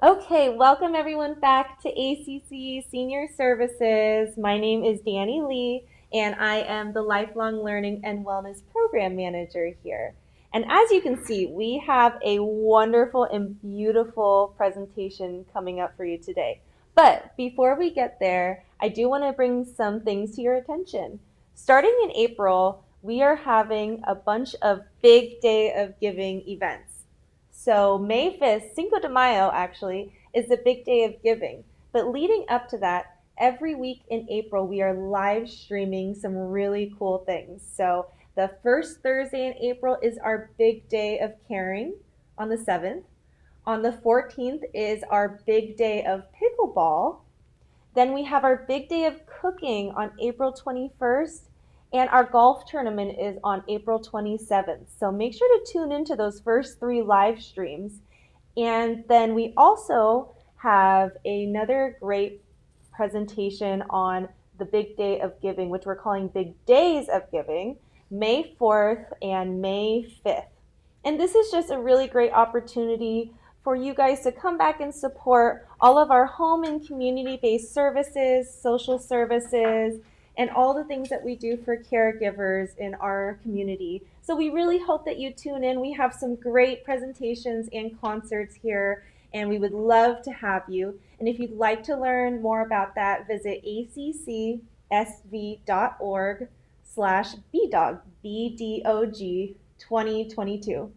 Okay, welcome everyone back to ACC Senior Services. My name is Danny Lee, and I am the Lifelong Learning and Wellness Program Manager here. And as you can see, we have a wonderful and beautiful presentation coming up for you today. But before we get there, I do want to bring some things to your attention. Starting in April, we are having a bunch of big day of giving events. So May 5th, Cinco de Mayo actually, is the big day of giving. But leading up to that, every week in April, we are live streaming some really cool things. So the first Thursday in April is our big day of caring on the 7th. On the 14th is our big day of pickleball. Then we have our big day of cooking on April 21st, and our golf tournament is on April 27th. So make sure to tune into those first three live streams. And then we also have another great presentation on the big day of giving, which we're calling Big Days of Giving, May 4th and May 5th. And this is just a really great opportunity for you guys to come back and support all of our home and community-based services, social services, and all the things that we do for caregivers in our community. So we really hope that you tune in. We have some great presentations and concerts here, and we would love to have you. And if you'd like to learn more about that, visit accsv.org/BDOG, BDOG 2022.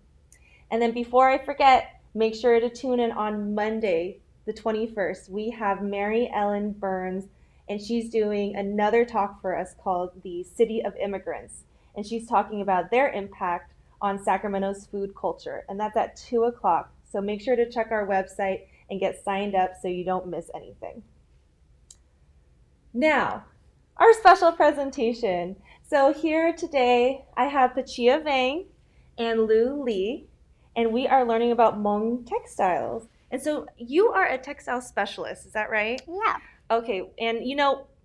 And then before I forget, make sure to tune in on Monday, the 21st. We have Mary Ellen Burns, and she's doing another talk for us called The City of Immigrants. And she's talking about their impact on Sacramento's food culture. And that's at 2 o'clock. So make sure to check our website and get signed up so you don't miss anything. Now, our special presentation. So here today, I have Pachia Vang and Lu Lee, and we are learning about Hmong Textiles. And so you are a textile specialist, is that right? Yeah. Okay, and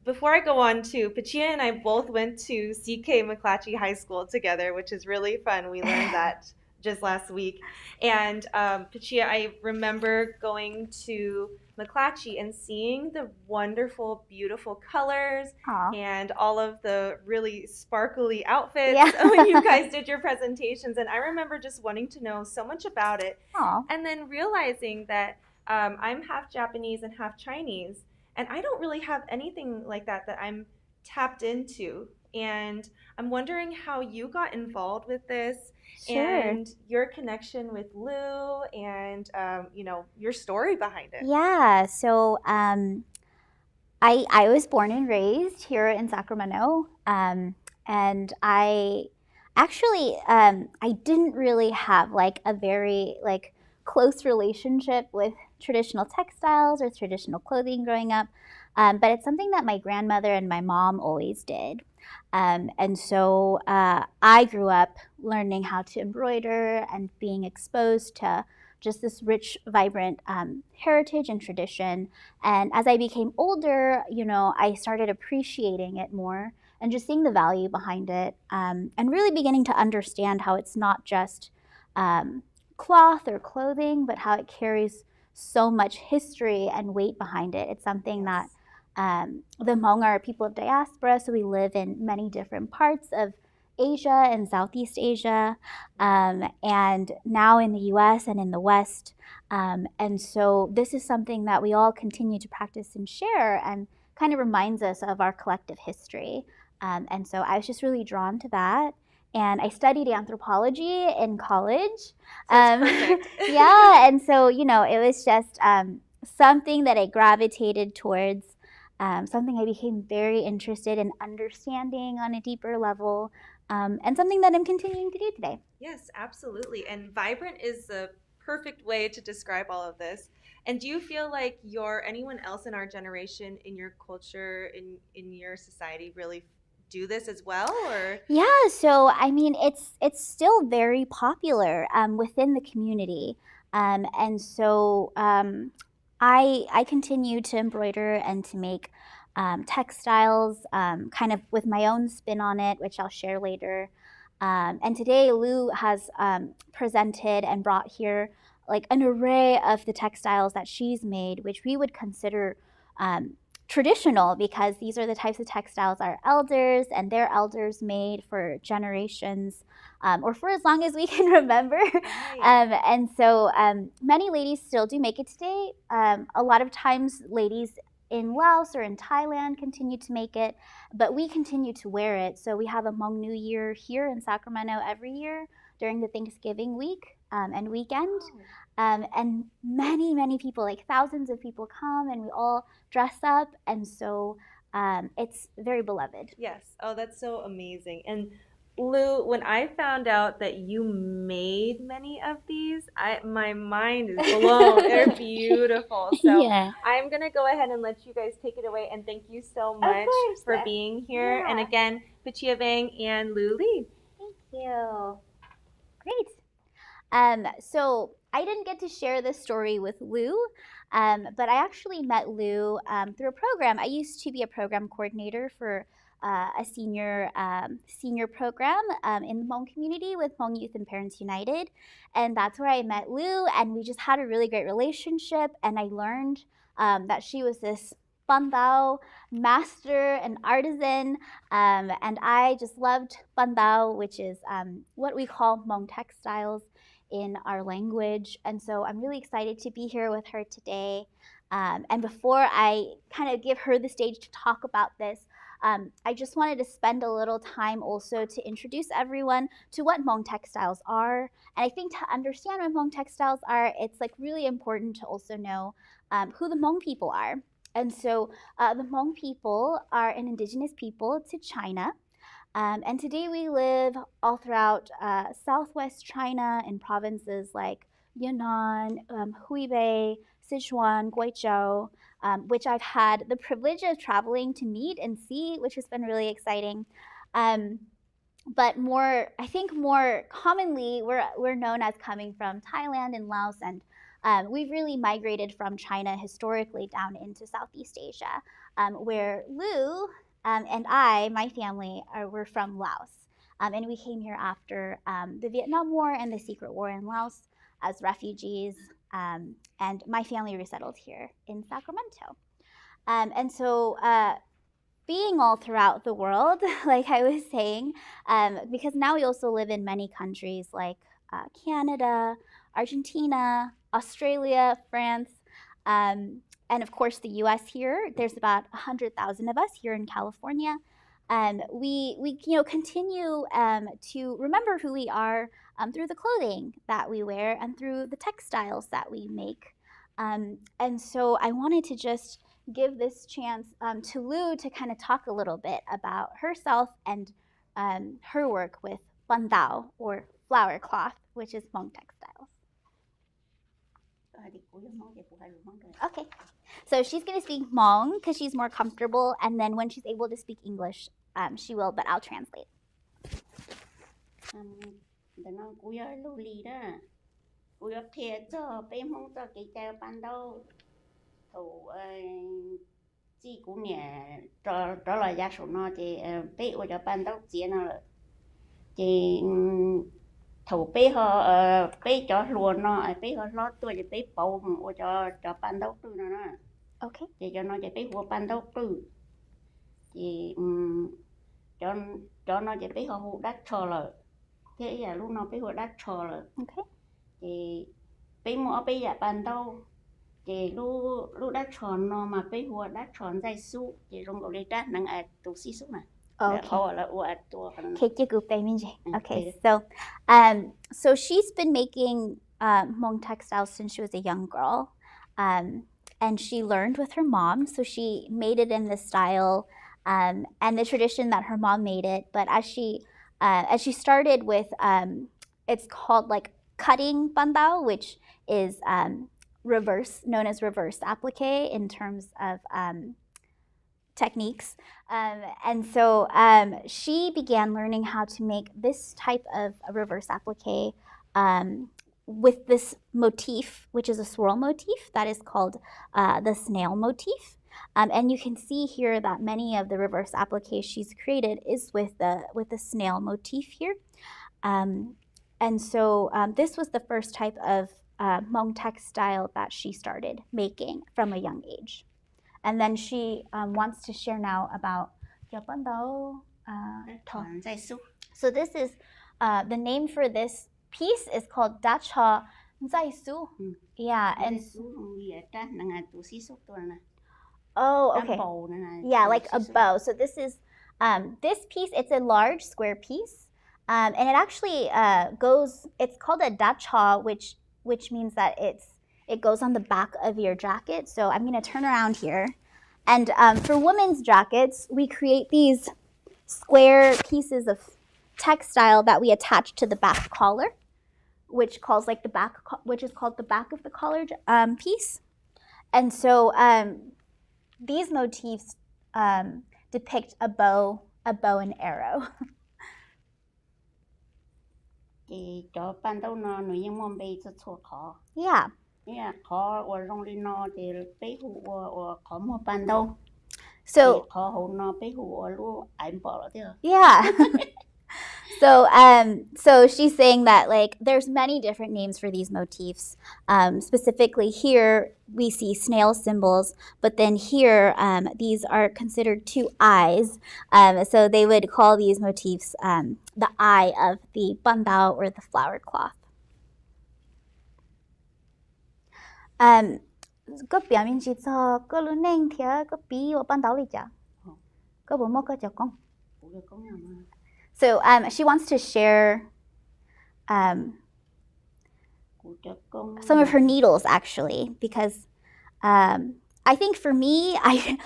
before I go on too, Pachia and I both went to CK McClatchy High School together, which is really fun. We learned that just last week. And Pachia, I remember going to McClatchy and seeing the wonderful, beautiful colors Aw. and all of the really sparkly outfits Yeah. when you guys did your presentations. And I remember just wanting to know so much about it. Aw. And then realizing that I'm half Japanese and half Chinese, and I don't really have anything like that I'm tapped into. And I'm wondering how you got involved with this Sure. and your connection with Lou and, your story behind it. Yeah. So I was born and raised here in Sacramento, and I didn't really have like a very like close relationship with traditional textiles or traditional clothing growing up, but it's something that my grandmother and my mom always did. And so I grew up learning how to embroider and being exposed to just this rich, vibrant heritage and tradition. And as I became older, I started appreciating it more and just seeing the value behind it, and really beginning to understand how it's not just cloth or clothing, but how it carries so much history and weight behind it. It's something that Yes. the Hmong are people of diaspora, so we live in many different parts of Asia and Southeast Asia, and now in the US and in the West. And so this is something that we all continue to practice and share and kind of reminds us of our collective history. And so I was just really drawn to that. And I studied anthropology in college. That's perfect. Yeah, and so, it was just something that I gravitated towards, something I became very interested in understanding on a deeper level, and something that I'm continuing to do today. Yes, absolutely. And vibrant is the perfect way to describe all of this. And do you feel like anyone else in our generation, in your culture, in your society, really do this as well? Or Yeah, so I mean, it's still very popular within the community, and so I continue to embroider and to make textiles, kind of with my own spin on it, which I'll share later. And today, Lou has presented and brought here like an array of the textiles that she's made, which we would consider traditional, because these are the types of textiles our elders and their elders made for generations, or for as long as we can remember. Right. And so many ladies still do make it today. A lot of times ladies in Laos or in Thailand continue to make it, but we continue to wear it. So we have a Hmong New Year here in Sacramento every year during the Thanksgiving week and weekend. And many people, like thousands of people, come, and we all dress up, and so it's very beloved. Yes. Oh, that's so amazing. And Lou, when I found out that you made many of these, my mind is blown. They're beautiful. So Yeah. I'm gonna go ahead and let you guys take it away. And thank you so Of much course. for being here. And Yeah. again, Pachia Vang and Lou Lee. Thank you. Great. So I didn't get to share this story with Lou, but I actually met Lou through a program. I used to be a program coordinator for a senior program in the Hmong community with Hmong Youth and Parents United, and that's where I met Lou, and we just had a really great relationship. And I learned that she was this bandao master and artisan, and I just loved bandao, which is what we call Hmong textiles in our language. And so I'm really excited to be here with her today. And before I kind of give her the stage to talk about this, I just wanted to spend a little time also to introduce everyone to what Hmong textiles are. And I think to understand what Hmong textiles are, it's like really important to also know who the Hmong people are. And so the Hmong people are an indigenous people to China. And today we live all throughout southwest China in provinces like Yunnan, Hubei, Sichuan, Guizhou, which I've had the privilege of traveling to meet and see, which has been really exciting. But I think more commonly, we're known as coming from Thailand and Laos, and we've really migrated from China historically down into Southeast Asia, where Lou and my family, we're from Laos. And we came here after the Vietnam War and the Secret War in Laos as refugees. And my family resettled here in Sacramento. And so being all throughout the world, like I was saying, because now we also live in many countries like Canada, Argentina, Australia, France, and of course the US here. There's about 100,000 of us here in California. We continue to remember who we are through the clothing that we wear and through the textiles that we make. And so I wanted to just give this chance to Lou to kind of talk a little bit about herself and her work with bandao, or flower cloth, which is Hmong textiles. Okay, so she's going to speak Hmong because she's more comfortable, and then when she's able to speak English, she will, but I'll translate. Chị cũng nhẹ đó là gia số nó chị bé ở cho ban đầu chiến nó chị thầu bé họ bé cho luôn nó bé họ lót tôi chị bé bầu ở cho ban đầu tư nó Okay. chị cho nó chị bé của ban đầu tư chị cho nó chị bé họ hụ đắt cho rồi thế giờ lúc nó bé họ đắt cho rồi Okay. chị bé mua bé giờ ban đầu chị lúc đắt tròn nó mà bé hùa đắt tròn dây su chị rong gọi đắt năng tụ xí su này. Okay, so she's been making Hmong textiles since she was a young girl, and she learned with her mom. So she made it in the style and the tradition that her mom made it. But as she started with, it's called like cutting bandao, which is known as reverse applique in terms of techniques. And so she began learning how to make this type of reverse applique with this motif, which is a swirl motif that is called the snail motif. And you can see here that many of the reverse appliques she's created is with the snail motif here. And so this was the first type of Hmong Textile that she started making from a young age. And then she wants to share now about so this is the name for this piece is called Dacha Zaisu. Yeah, and oh, okay. Yeah, like a bow. So this is this piece. It's a large square piece, and it actually goes. It's called a dacha, which means that it goes on the back of your jacket. So I'm going to turn around here, and for women's jackets, we create these square pieces of textile that we attach to the back collar, which is called the back of the collar piece, and so. These motifs depict a bow and arrow. Yeah. So yeah. So she's saying that like there's many different names for these motifs. Specifically here we see snail symbols, but then here these are considered two eyes. So they would call these motifs the eye of the bandao or the flower cloth. 個表面是做個輪領條個比我bandao嚟着，個冇乜個就講。So she wants to share some of her needles actually, because I think for me, I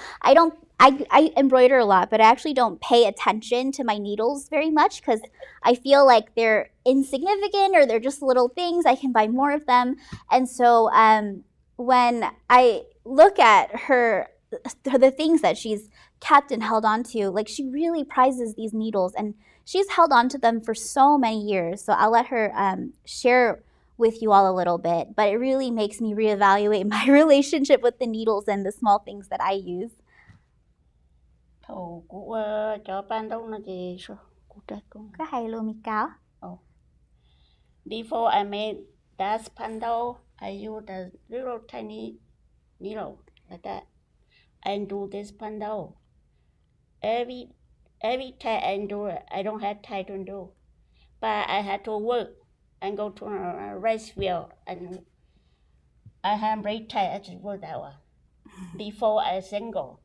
embroider a lot, but I actually don't pay attention to my needles very much because I feel like they're insignificant or they're just little things. I can buy more of them. And so when I look at the things that she's kept and held on to, like she really prizes these needles and she's held on to them for so many years. So I'll let her share with you all a little bit, but it really makes me reevaluate my relationship with the needles and the small things that I use. Before I made that spandau, I used a little tiny needle like that and do this spandau. Every time I do it, I don't have time to do, but I had to work and go to a rice field, and I have break time. I just work that one before I single,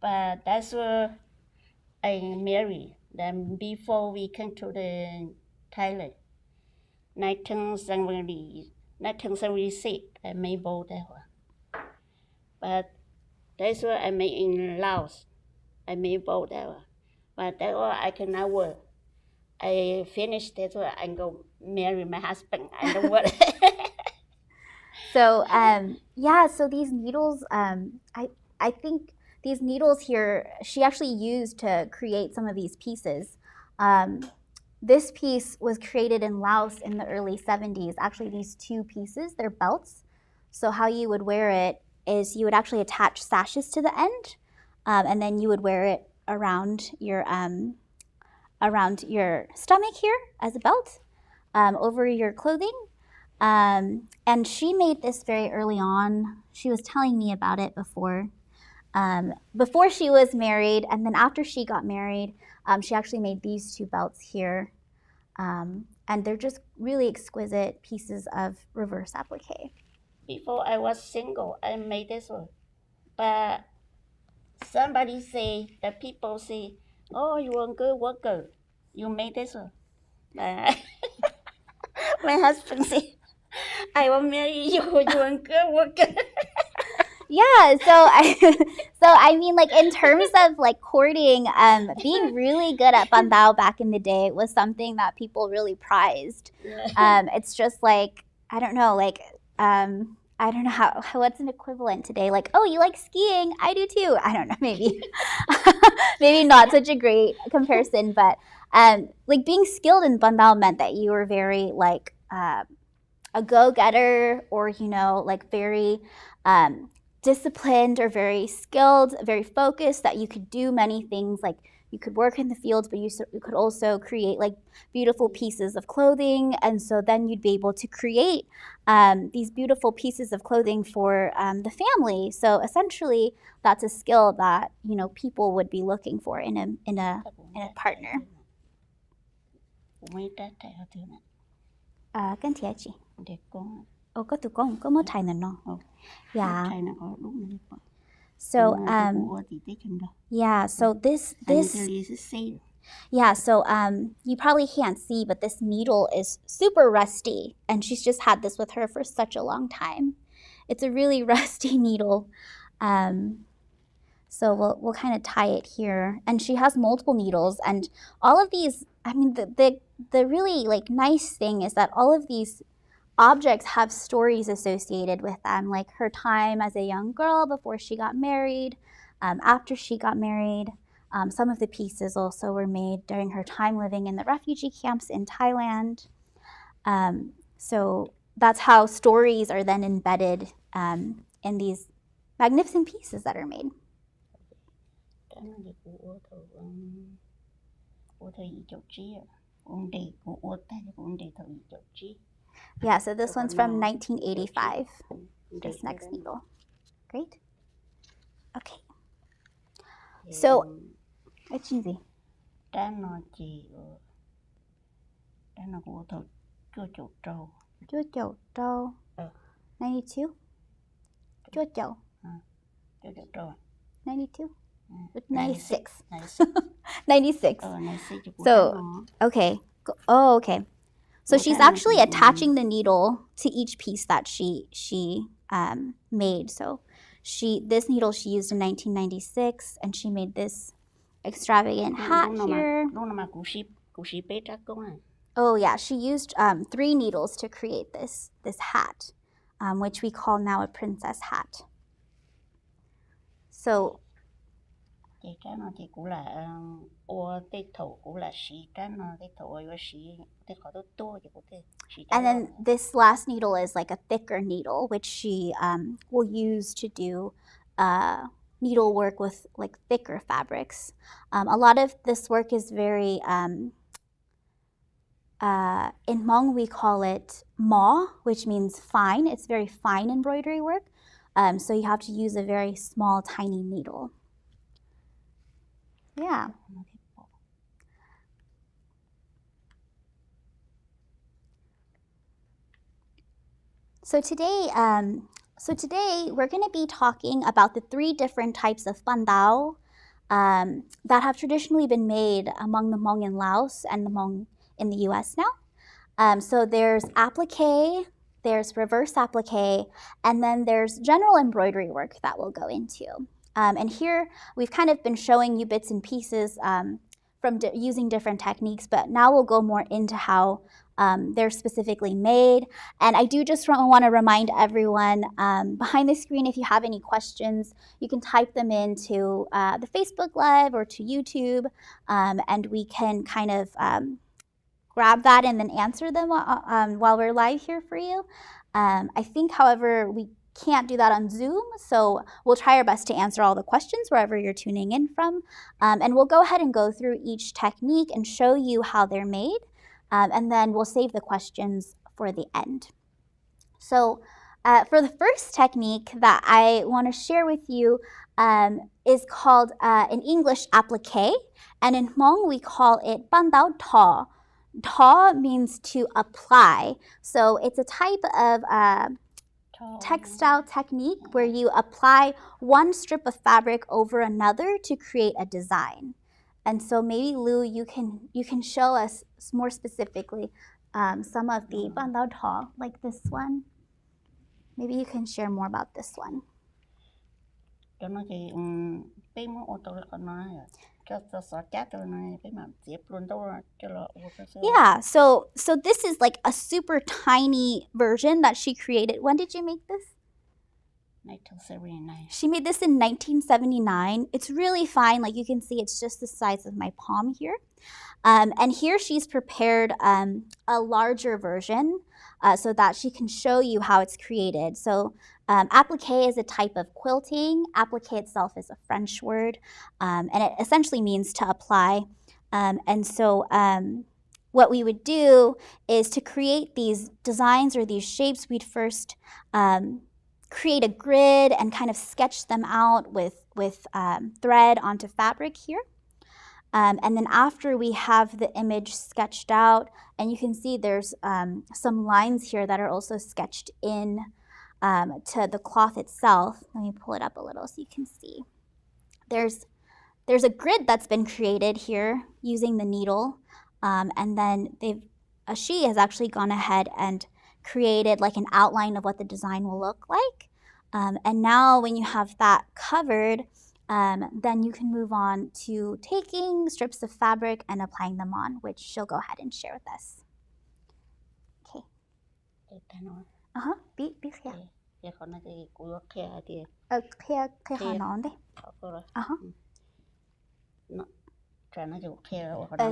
but that's where I married. Then before we came to the Thailand, 1976, I made both that one. But that's what I made in Laos. I made both that one. But that one I cannot work. I finished that one and go marry my husband. I don't work. So so these needles, I think these needles here, she actually used to create some of these pieces. This piece was created in Laos in the early 70s. Actually, these two pieces, they're belts. So how you would wear it is you would actually attach sashes to the end, and then you would wear it around your stomach here as a belt, over your clothing. And she made this very early on. She was telling me about it before she was married, and then after she got married, she actually made these two belts here. And they're just really exquisite pieces of reverse applique. Before I was single, I made this one. But somebody say, the people say, oh, you're a good worker. You made this one. My husband said, I will marry you. You're a good worker. Yeah, so I mean, like in terms of like courting, being really good at bandao back in the day was something that people really prized. It's just like I don't know how what's an equivalent today? Like, oh, you like skiing? I do too. I don't know, maybe maybe not such a great comparison, but like being skilled in bandao meant that you were very like a go-getter, or like very disciplined or very skilled, very focused, that you could do many things like you could work in the fields, but you could also create like beautiful pieces of clothing. And so then you'd be able to create these beautiful pieces of clothing for the family. So essentially, that's a skill that, you know, people would be looking for in a partner. Cái gì chị? Có thủ công, có một thầy nữa. Yeah. So yeah, so this yeah, so you probably can't see, but this needle is super rusty, and she's just had this with her for such a long time. It's a really rusty needle. So we'll kind of tie it here, and she has multiple needles, and all of these, I mean, the really like nice thing is that all of these objects have stories associated with them, like her time as a young girl before she got married, after she got married. Some of the pieces also were made during her time living in the refugee camps in Thailand. So that's how stories are then embedded in these magnificent pieces that are made. Yeah, so this one's from 1985, this next needle. Great. Okay. So, it's easy. 92? 92? 96. 96. So, okay. Oh, okay. So she's actually attaching the needle to each piece that she made. So this needle she used in 1996, and she made this extravagant hat here. Oh yeah, she used 3 needles to create this hat, which we call now a princess hat. So and then this last needle is like a thicker needle, which she will use to do needlework with like thicker fabrics. A lot of this work is very, in Hmong we call it ma, which means fine. It's very fine embroidery work. So you have to use a very small, tiny needle. Yeah. So today we're going to be talking about the 3 different types of bandao that have traditionally been made among the Hmong in Laos and the Hmong in the U.S. now. So there's appliqué, there's reverse appliqué, and then there's general embroidery work that we'll go into. And here we've kind of been showing you bits and pieces from using different techniques, but now we'll go more into how they're specifically made. And I do just want to remind everyone behind the screen, if you have any questions, you can type them into the Facebook Live or to YouTube, and we can kind of grab that and then answer them while we're live here for you. I think, however, we can't do that on Zoom, so we'll try our best to answer all the questions wherever you're tuning in from. And we'll go ahead and go through each technique and show you how they're made, and then we'll save the questions for the end. So for the first technique that I want to share with you is called, in English, appliqué, and in Hmong we call it bandao thaw. Thaw means to apply, so it's a type of textile technique where you apply one strip of fabric over another to create a design. And so maybe Lou, you can show us more specifically some of the bandao thaw, like this one. Maybe you can share more about this one. Yeah, so this is like a super tiny version that she created. When did you make this? 1979. She made this in 1979. It's really fine. Like you can see, it's just the size of my palm here. And here she's prepared a larger version so that she can show you how it's created. So appliqué is a type of quilting. Appliqué itself is a French word, and it essentially means to apply. And so what we would do is to create these designs or these shapes, we'd first create a grid and kind of sketch them out with thread onto fabric here. And then after we have the image sketched out, and you can see there's some lines here that are also sketched in to the cloth itself. Let me pull it up a little so you can see. There's a grid that's been created here using the needle, and then she has actually gone ahead and created like an outline of what the design will look like. And now when you have that covered, then you can move on to taking strips of fabric and applying them on, which she'll go ahead and share with us. Okay. Biết khe. Khe nón đấy.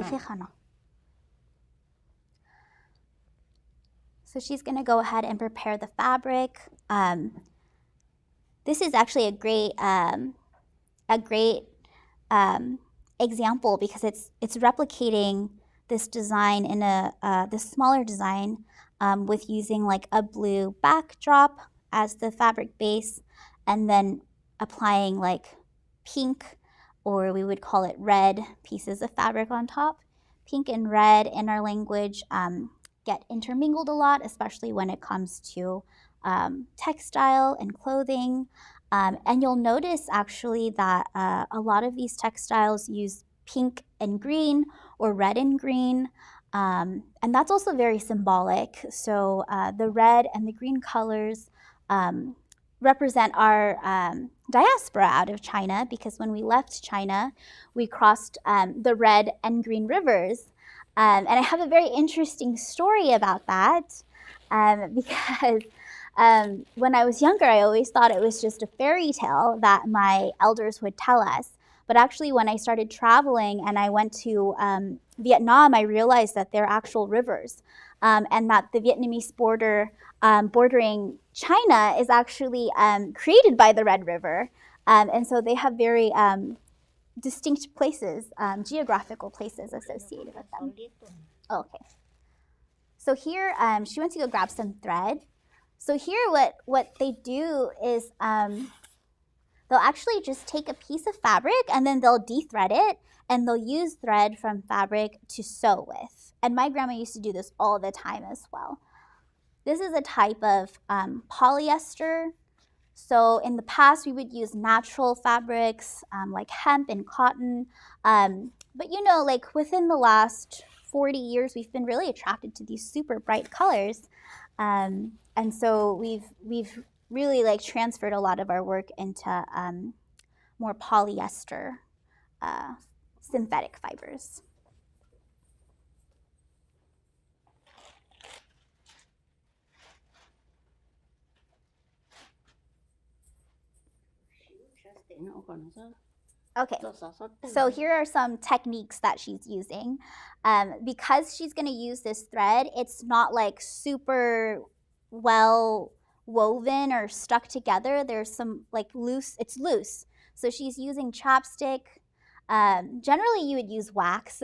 Khe khano. So she's going to go ahead and prepare the fabric. This is actually a great example because it's replicating this design in this smaller design with using like a blue backdrop as the fabric base, and then applying like pink, or we would call it red, pieces of fabric on top. Pink and red in our language get intermingled a lot, especially when it comes to textile and clothing. And you'll notice actually that a lot of these textiles use pink and green or red and green. And that's also very symbolic. So the red and the green colors represent our diaspora out of China, because when we left China, we crossed the red and green rivers. And I have a very interesting story about that because when I was younger, I always thought it was just a fairy tale that my elders would tell us. But actually, when I started traveling and I went to Vietnam, I realized that they're actual rivers, and that the Vietnamese border bordering China is actually created by the Red River. And so they have very distinct places, geographical places associated with them. Okay. So here, she went to go grab some thread. So here what they do is they'll actually just take a piece of fabric and then they'll de-thread it, and they'll use thread from fabric to sew with. And my grandma used to do this all the time as well. This is a type of polyester. So in the past, we would use natural fabrics like hemp and cotton. But you know, like within the last 40 years, we've been really attracted to these super bright colors. And so we've really like transferred a lot of our work into more polyester synthetic fibers. Okay, so here are some techniques that she's using. Because she's going to use this thread, it's not like super well woven or stuck together. There's some like it's loose. So she's using chapstick. Generally you would use wax,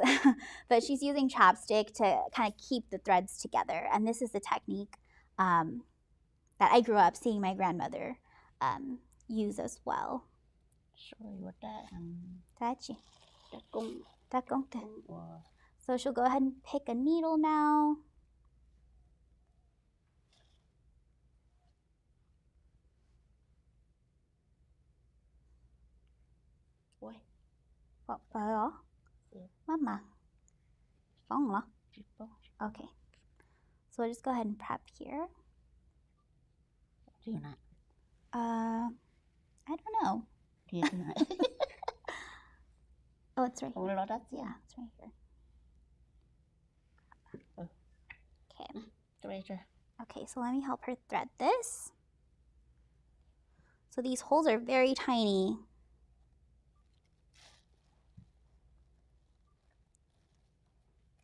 but she's using chapstick to kind of keep the threads together. And this is the technique that I grew up seeing my grandmother use as well. So she'll go ahead and pick a needle now. Mama. Okay. So we'll just go ahead and prep here. I don't know. Oh, it's right here. Yeah, it's right here. Okay. Okay, so let me help her thread this. So these holes are very tiny.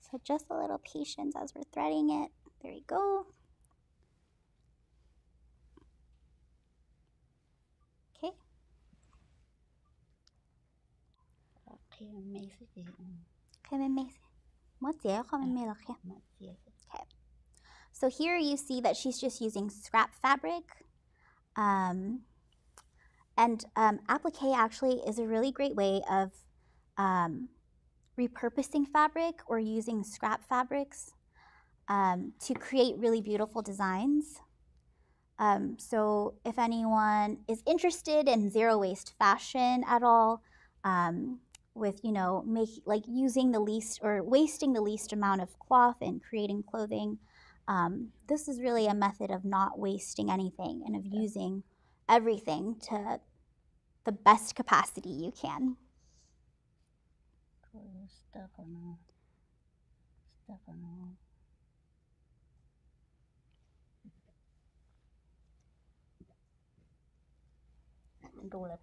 So just a little patience as we're threading it. There we go. Okay. Okay. So here you see that she's just using scrap fabric. Applique actually is a really great way of repurposing fabric or using scrap fabrics to create really beautiful designs. So if anyone is interested in zero waste fashion at all, with using the least or wasting the least amount of cloth and creating clothing, this is really a method of not wasting anything and of using everything to the best capacity you can.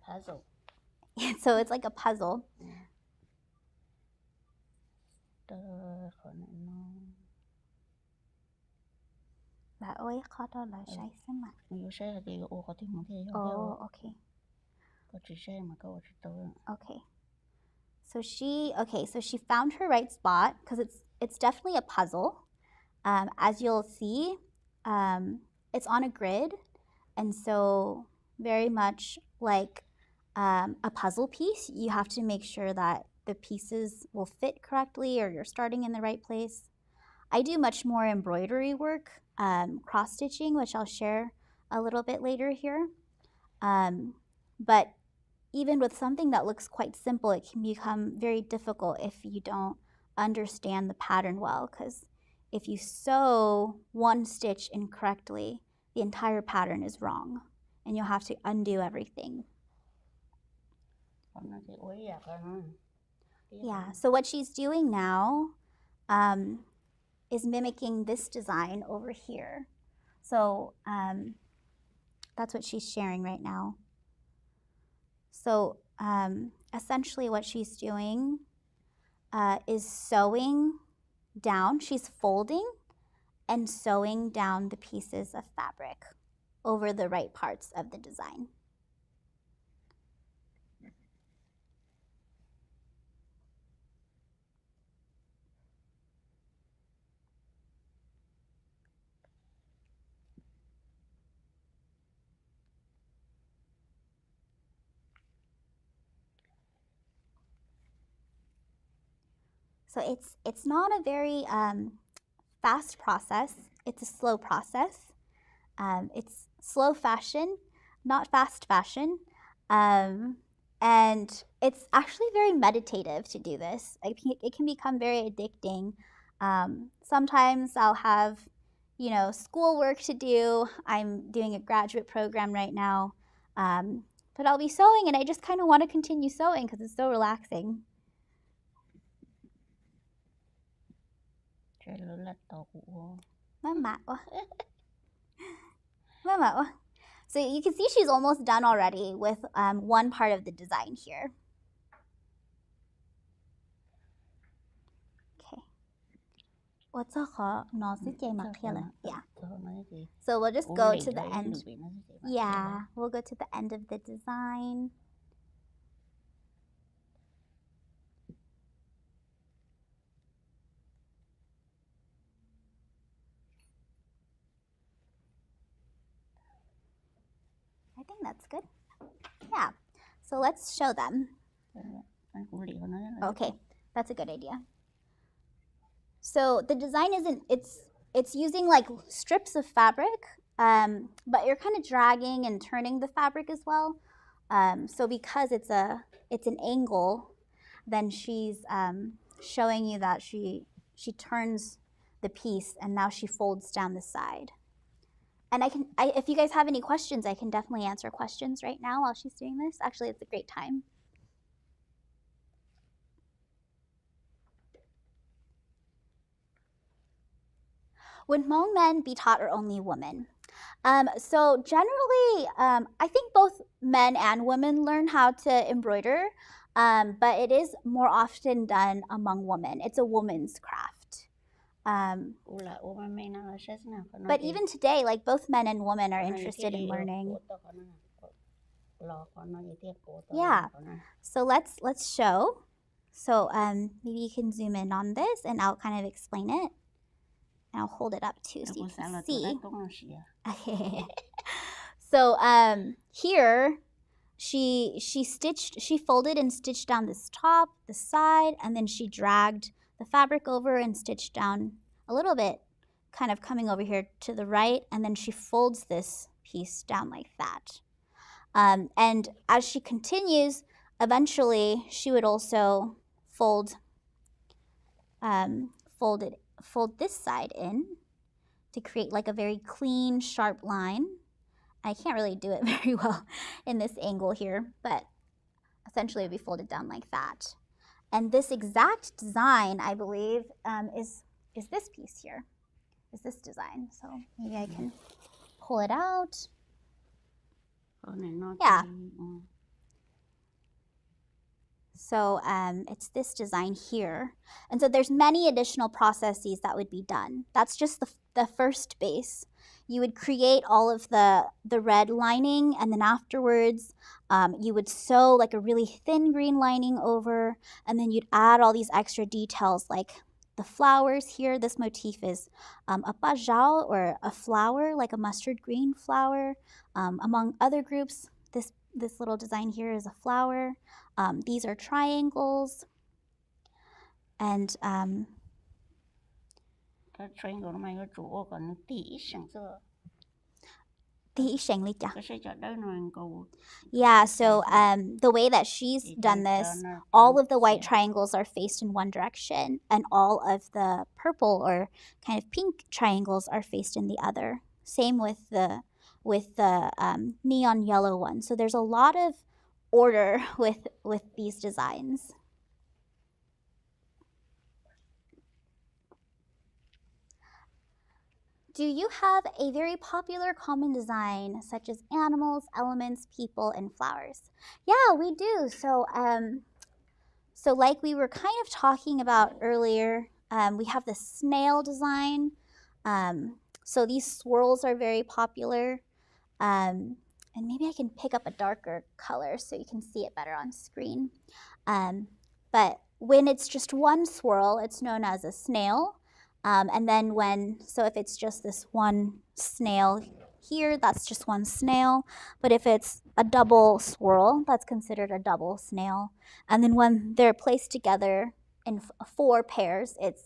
Puzzle. So it's like a puzzle. Oh, okay. Okay. So she found her right spot because it's definitely a puzzle. As you'll see, it's on a grid, and so very much like a puzzle piece, you have to make sure that the pieces will fit correctly or you're starting in the right place. I do much more embroidery work, cross-stitching, which I'll share a little bit later here. But even with something that looks quite simple, it can become very difficult if you don't understand the pattern well, because if you sew one stitch incorrectly, the entire pattern is wrong, and you'll have to undo everything. Yeah, so what she's doing now is mimicking this design over here. So that's what she's sharing right now. So essentially what she's doing is sewing down. She's folding and sewing down the pieces of fabric over the right parts of the design. So it's not a very fast process. It's a slow process. It's slow fashion, not fast fashion. And it's actually very meditative to do this. It can become very addicting. Sometimes I'll have, school work to do. I'm doing a graduate program right now. But I'll be sewing and I just kind of want to continue sewing because it's so relaxing. So you can see she's almost done already with one part of the design here. Okay. Yeah. So we'll just go to the end. Yeah, we'll go to the end of the design. I think that's good. Yeah. So let's show them. Okay, that's a good idea. So the design it's using like strips of fabric, but you're kind of dragging and turning the fabric as well. So because it's an angle, then she's showing you that she turns the piece and now she folds down the side. And if you guys have any questions, I can definitely answer questions right now while she's doing this. Actually, it's a great time. Would Hmong men be taught or only women? So generally, I think both men and women learn how to embroider, but it is more often done among women. It's a woman's craft. But even today, like both men and women are interested in learning. Yeah. So let's show. So maybe you can zoom in on this, and I'll kind of explain it. And I'll hold it up too, so you can see. Okay. So here she folded and stitched down this top, the side, and then she dragged the fabric over and stitched down a little bit, kind of coming over here to the right, and then she folds this piece down like that. And as she continues, eventually she would also fold this side in to create like a very clean, sharp line. I can't really do it very well in this angle here, but essentially it would be folded down like that. And this exact design, I believe, is this piece here, is this design. So maybe I can pull it out. Yeah. So it's this design here. And so there's many additional processes that would be done. That's just the first base. You would create all of the red lining, and then afterwards you would sew like a really thin green lining over, and then you'd add all these extra details like the flowers here. This motif is a pajao, or a flower, like a mustard green flower. Among other groups, this little design here is a flower. These are triangles. And yeah, so the way that she's done this, all of the white triangles are faced in one direction, and all of the purple or kind of pink triangles are faced in the other. Same with the neon yellow one. So there's a lot of order with these designs. Do you have a very popular common design, such as animals, elements, people, and flowers? Yeah, we do. So like we were kind of talking about earlier, we have the snail design. So these swirls are very popular. And maybe I can pick up a darker color so you can see it better on screen. But when it's just one swirl, it's known as a snail. And then if it's just this one snail here, that's just one snail. But if it's a double swirl, that's considered a double snail. And then when they're placed together in 4 pairs, it's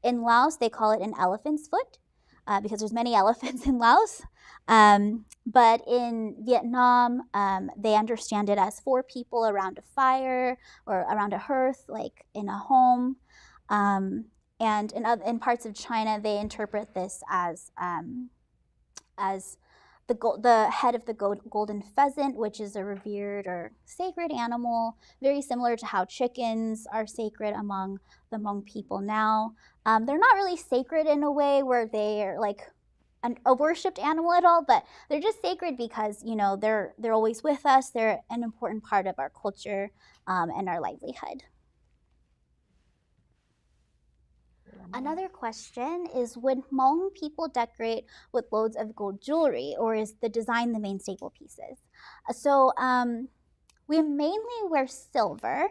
in Laos, they call it an elephant's foot, because there's many elephants in Laos. But in Vietnam, they understand it as 4 people around a fire or around a hearth, like in a home. And in parts of China, they interpret this as the head of the golden pheasant, which is a revered or sacred animal, very similar to how chickens are sacred among the Hmong people now. They're not really sacred in a way where they are like a worshipped animal at all, but they're just sacred because, you know, they're always with us. They're an important part of our culture and our livelihood. Another question is, would Hmong people decorate with loads of gold jewelry, or is the design the main staple pieces? So we mainly wear silver,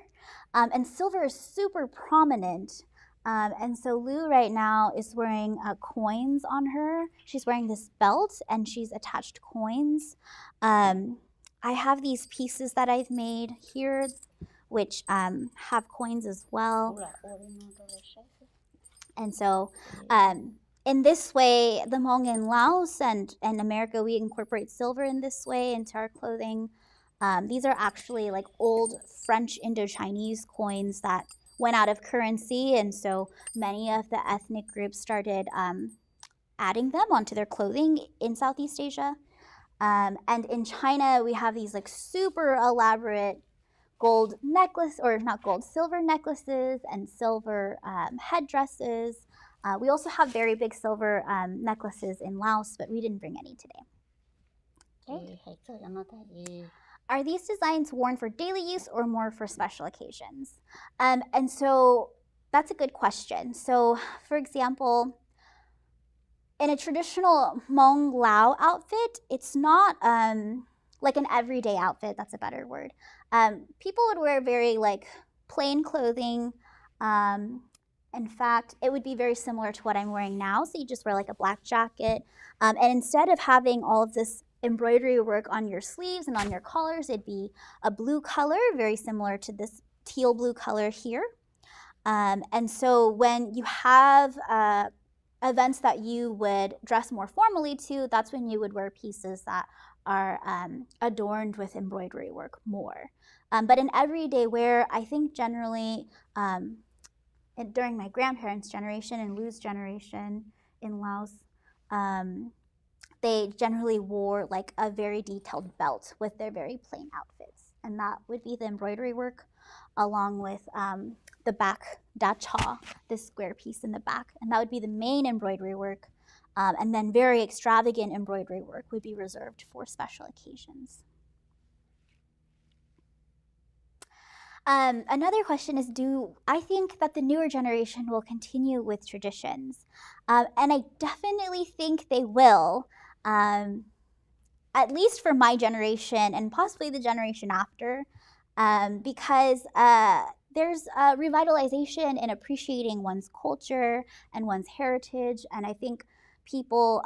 and silver is super prominent. And so Lou right now is wearing coins on her. She's wearing this belt, and she's attached coins. I have these pieces that I've made here, which have coins as well. And so in this way, the Hmong in Laos and America, we incorporate silver in this way into our clothing. These are actually like old French Indo-Chinese coins that went out of currency, and so many of the ethnic groups started adding them onto their clothing in Southeast Asia. And in China, we have these like super elaborate silver necklaces and silver headdresses. We also have very big silver necklaces in Laos, but we didn't bring any today. Are these designs worn for daily use or more for special occasions? And so that's a good question. So for example, in a traditional Hmong Lao outfit, it's not like an everyday outfit, that's a better word. People would wear very like plain clothing. In fact, it would be very similar to what I'm wearing now. So you just wear like a black jacket. And instead of having all of this embroidery work on your sleeves and on your collars, it'd be a blue color, very similar to this teal blue color here. And so when you have events that you would dress more formally to, that's when you would wear pieces that are adorned with embroidery work more. But in everyday wear, I think generally during my grandparents' generation and Lou's generation in Laos, they generally wore like a very detailed belt with their very plain outfits. And that would be the embroidery work along with the back da cha, this square piece in the back. And that would be the main embroidery work. And then very extravagant embroidery work would be reserved for special occasions. Another question is, do I think that the newer generation will continue with traditions? And I definitely think they will, at least for my generation and possibly the generation after, because there's a revitalization in appreciating one's culture and one's heritage. And I think people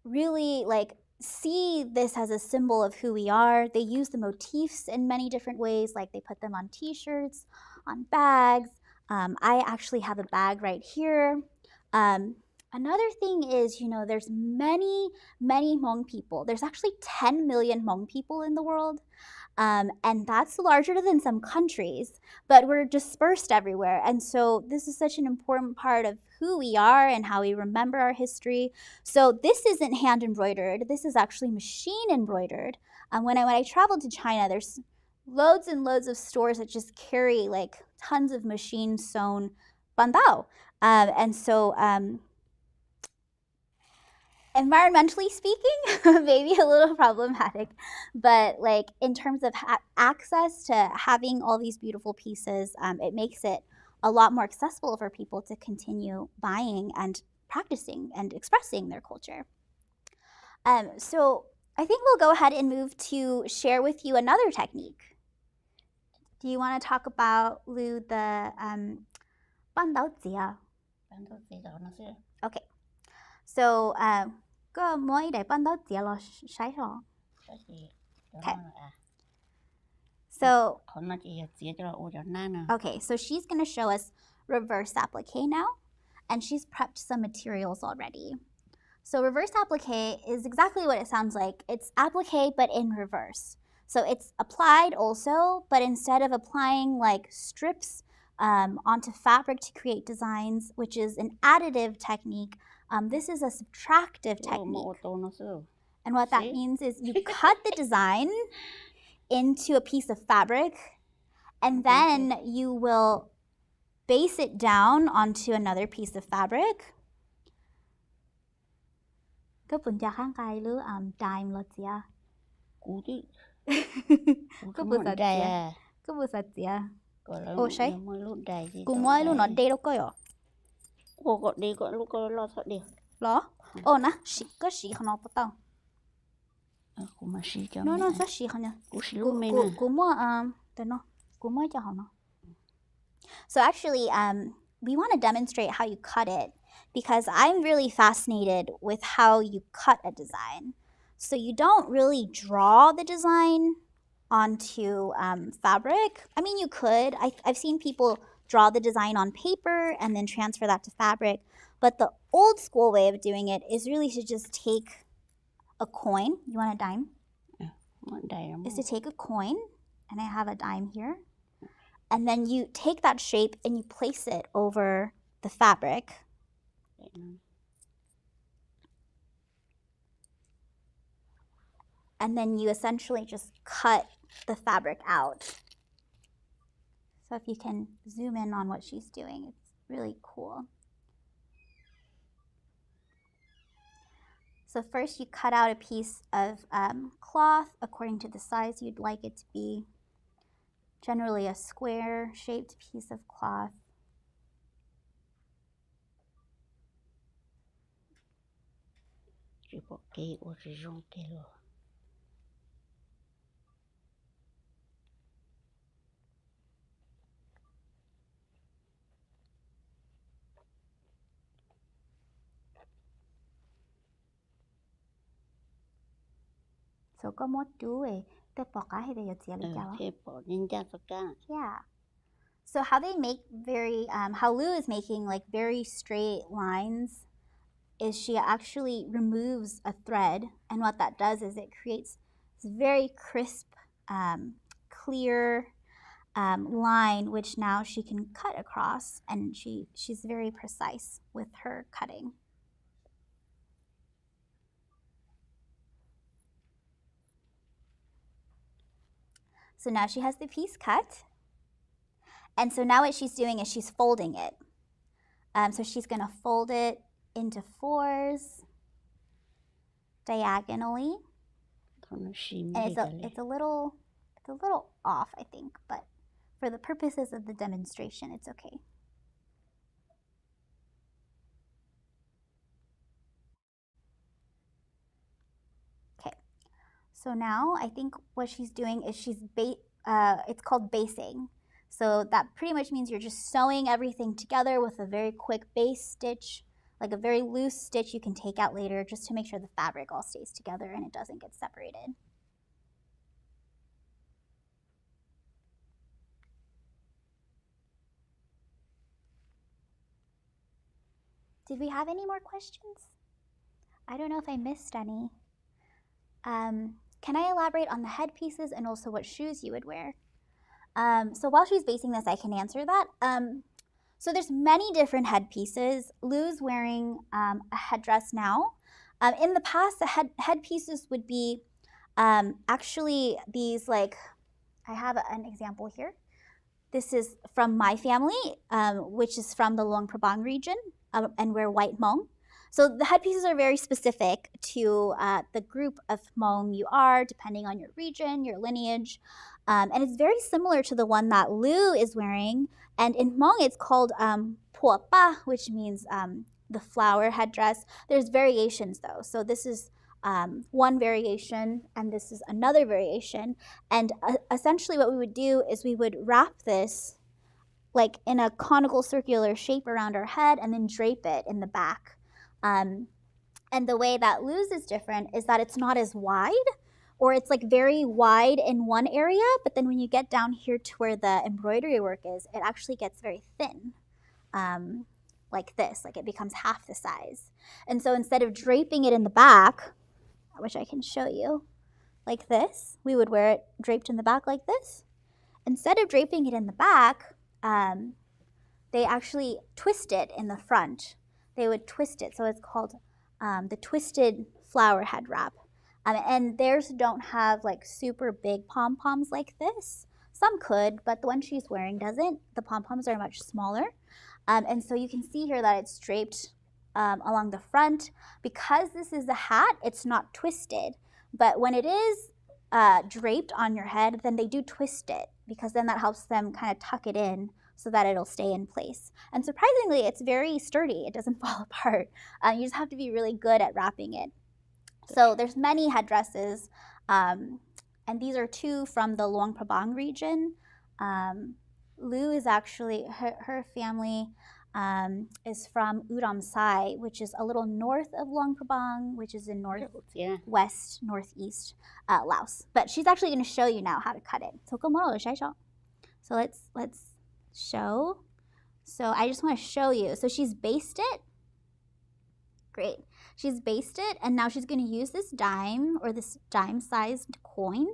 really like see this as a symbol of who we are. They use the motifs in many different ways, like they put them on t-shirts, on bags. I actually have a bag right here. Another thing is, you know, there's many Hmong people. There's actually 10 million Hmong people in the world. And that's larger than some countries, but we're dispersed everywhere. And so this is such an important part of who we are and how we remember our history. So this isn't hand embroidered. This is actually machine embroidered. When I traveled to China, there's loads and loads of stores that just carry like tons of machine sewn bandao. And so environmentally speaking, maybe a little problematic, but like in terms of access to having all these beautiful pieces, it makes it a lot more accessible for people to continue buying and practicing and expressing their culture. So I think we'll go ahead and move to share with you another technique. Do you want to talk about, Lu, the bandao jia? Okay. So có mỗi đại ban đó chỉ là sai rồi. Okay. So okay, so she's going to show us reverse applique now, and she's prepped some materials already. So reverse applique is exactly what it sounds like. It's applique but in reverse. So it's applied also, but instead of applying like strips onto fabric to create designs, which is an additive technique, this is a subtractive technique. And what that means is you cut the design into a piece of fabric, and then you will base it down onto another piece of fabric. Có phần cha kháng cài lứa time lo chia. Có bữa sao chia. Có bữa sao chia. Ồ sai. Cùng mỗi lúc nó đây đâu có rồi. Cô đi có lúc có lo sợ đi. Lo? Ồ nè, có xí không nó bắt đầu. Cô mà xí cho. Nó có xí không nhá. Cô xí luôn mình nè. Cô mua nó. Cô mua cho họ nó. So actually, we want to demonstrate how you cut it, because I'm really fascinated with how you cut a design. So you don't really draw the design onto fabric. I mean, you could. I've seen people draw the design on paper and then transfer that to fabric. But the old school way of doing it is really to just take a coin. You want a dime? Yeah, one dime. Is to take a coin, and I have a dime here. And then you take that shape and you place it over the fabric. And then you essentially just cut the fabric out. So if you can zoom in on what she's doing, it's really cool. So first you cut out a piece of cloth according to the size you'd like it to be. Generally a square shaped piece of cloth. So có một đuôi, te bỏ cái hay để chia lại chào. Yeah. So how they make how Lu is making like very straight lines is she actually removes a thread, and what that does is it creates this very crisp, clear line, which now she can cut across, and she's very precise with her cutting. So now she has the piece cut. And so now what she's doing is she's folding it. So she's going to fold it into fours diagonally. And it's a little off, I think, but for the purposes of the demonstration, it's okay. Okay. So now I think what she's doing is it's called basing. So that pretty much means you're just sewing everything together with a very quick base stitch, like a very loose stitch you can take out later just to make sure the fabric all stays together and it doesn't get separated. Did we have any more questions? I don't know if I missed any. Can I elaborate on the headpieces and also what shoes you would wear? So while she's basing this, I can answer that. So there's many different headpieces. Lu's wearing a headdress now. In the past, the headpieces would be actually these, like, I have an example here. This is from my family, which is from the Luang Prabang region, and we're white Hmong. So the headpieces are very specific to the group of Hmong you are, depending on your region, your lineage. And it's very similar to the one that Lu is wearing. And in Hmong, it's called po pa, which means the flower headdress. There's variations, though. So this is one variation, and this is another variation. And essentially what we would do is we would wrap this like in a conical circular shape around our head and then drape it in the back. And the way that Lu's is different is that it's not as wide, or it's like very wide in one area, but then when you get down here to where the embroidery work is, it actually gets very thin, like this, like it becomes half the size. And so instead of draping it in the back, which I can show you, like this, we would wear it draped in the back like this. Instead of draping it in the back, they actually twist it in the front. They would twist it, so it's called the twisted flower head wrap. And theirs don't have like super big pom-poms like this. Some could, but the one she's wearing doesn't. The pom-poms are much smaller. And so you can see here that it's draped along the front. Because this is a hat, it's not twisted. But when it is draped on your head, then they do twist it, because then that helps them kind of tuck it in so that it'll stay in place. And surprisingly, it's very sturdy. It doesn't fall apart. You just have to be really good at wrapping it. So there's many headdresses, and these are two from the Luang Prabang region. Lu is actually, her family is from Udam Sai, which is a little north of Luang Prabang, which is in northwest, northeast Laos. But she's actually going to show you now how to cut it. So let's show. So I just want to show you. So she's based it. Great. She's based it, and now she's going to use this dime, or this dime-sized coin,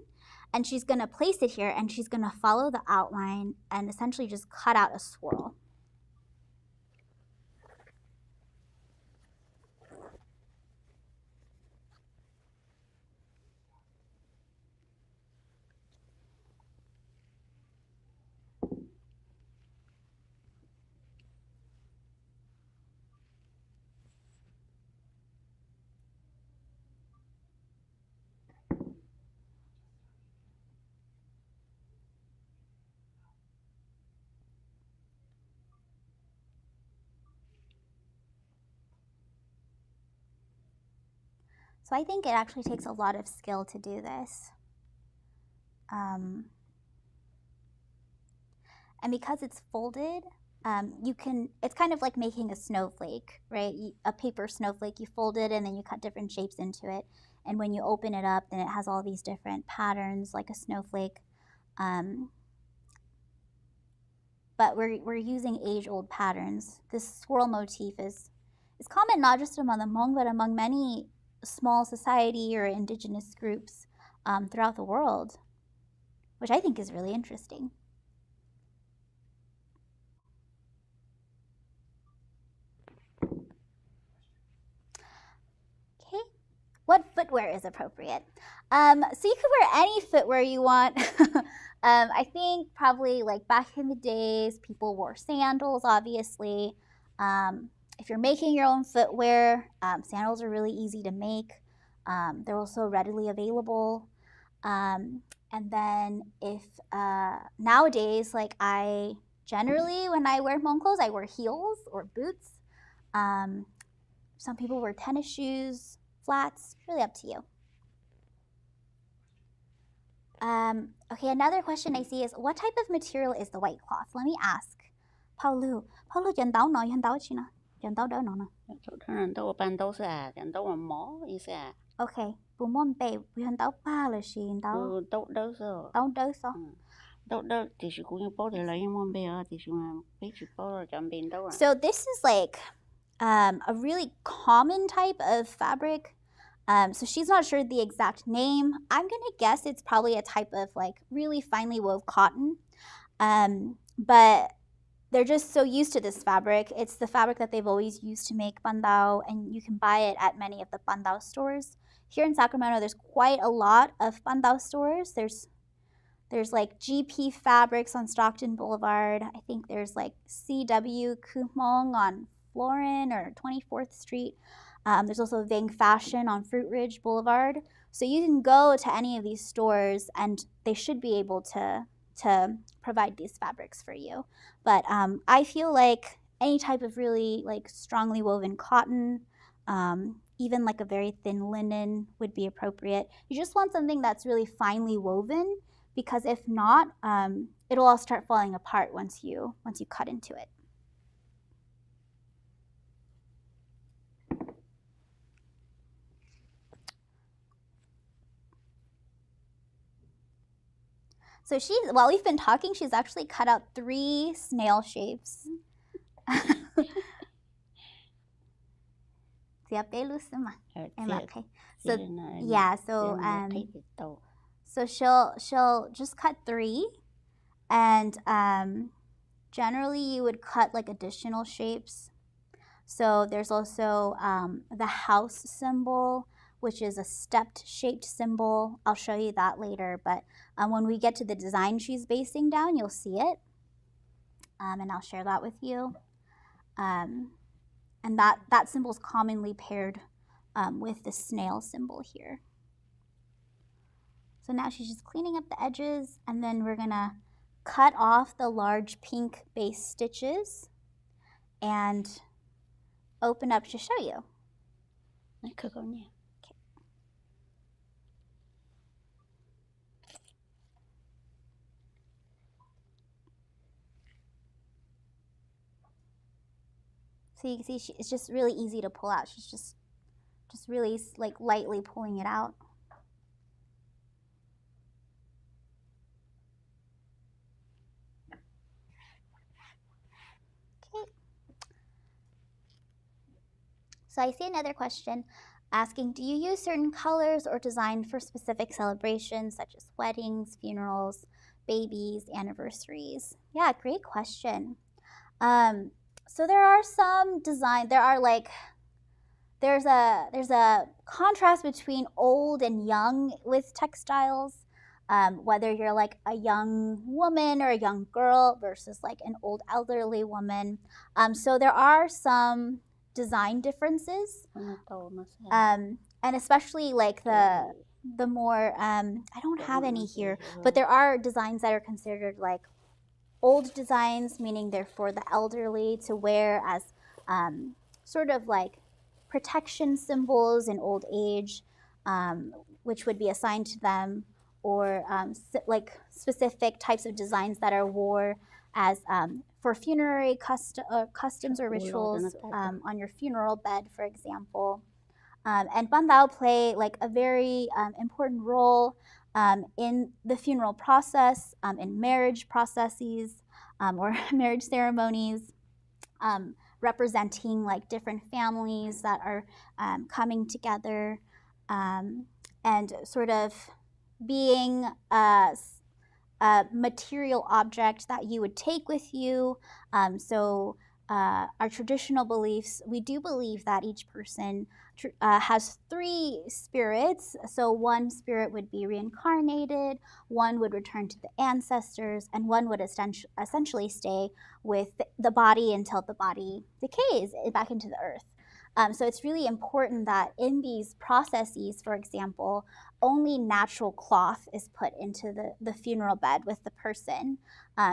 and she's going to place it here, and she's going to follow the outline and essentially just cut out a swirl. So I think it actually takes a lot of skill to do this. And because it's folded, it's kind of like making a snowflake, right? A paper snowflake, you fold it and then you cut different shapes into it. And when you open it up, then it has all these different patterns like a snowflake. But we're using age-old patterns. This swirl motif is common not just among the Hmong, but among many small society or indigenous groups throughout the world, which I think is really interesting. Okay, what footwear is appropriate? So you could wear any footwear you want. I think probably like back in the days, people wore sandals, obviously. If you're making your own footwear, sandals are really easy to make. They're also readily available. And then if nowadays, like generally when I wear Hmong clothes, I wear heels or boots. Some people wear tennis shoes, flats, really up to you. Okay, another question I see is, what type of material is the white cloth? Let me ask. Paulo, dyan tao nói, dyan tao china. Dyan tao đỡ nó nè. Okay, bù môn bè, bù dyan tao ba là gì, dyan tao. Tao đỡ so. So this is like a really common type of fabric. So she's not sure the exact name. I'm gonna guess it's probably a type of like really finely wove cotton. But they're just so used to this fabric. It's the fabric that they've always used to make bandao, and you can buy it at many of the bandao stores. Here in Sacramento, there's quite a lot of bandao stores. There's like GP Fabrics on Stockton Boulevard. I think there's like CW Kumong on Florin or 24th Street. There's also Vang Fashion on Fruit Ridge Boulevard. So you can go to any of these stores and they should be able to provide these fabrics for you. But I feel like any type of really like strongly woven cotton, even like a very thin linen would be appropriate. You just want something that's really finely woven, because if not, it'll all start falling apart once you cut into it. So while we've been talking, she's actually cut out 3 snail shapes. Okay. So yeah, so she'll just cut 3, and generally you would cut like additional shapes. So there's also the house symbol, which is a stepped shaped symbol. I'll show you that later, but when we get to the design she's basing down, you'll see it, and I'll share that with you. And that symbol is commonly paired with the snail symbol here. So now she's just cleaning up the edges, and then we're gonna cut off the large pink base stitches and open up to show you. Okay. So you can see it's just really easy to pull out. She's just really like lightly pulling it out. Okay. So I see another question asking, do you use certain colors or design for specific celebrations such as weddings, funerals, babies, anniversaries? Yeah, great question. So there are some design, there's a contrast between old and young with textiles, whether you're like a young woman or a young girl versus like an old elderly woman. So there are some design differences, and especially like the more, I don't have any here, but there are designs that are considered like old designs, meaning they're for the elderly to wear as sort of like protection symbols in old age. which would be assigned to them, or like specific types of designs that are wore as for funerary customs or rituals on your funeral bed, for example. And bandao play like a very important role in the funeral process, in marriage processes or marriage ceremonies, representing like different families that are coming together, and sort of being a material object that you would take with you. So our traditional beliefs, we do believe that each person has 3 spirits. So one spirit would be reincarnated, one would return to the ancestors, and one would essentially stay with the body until the body decays back into the earth. So it's really important that in these processes, for example, only natural cloth is put into the funeral bed with the person,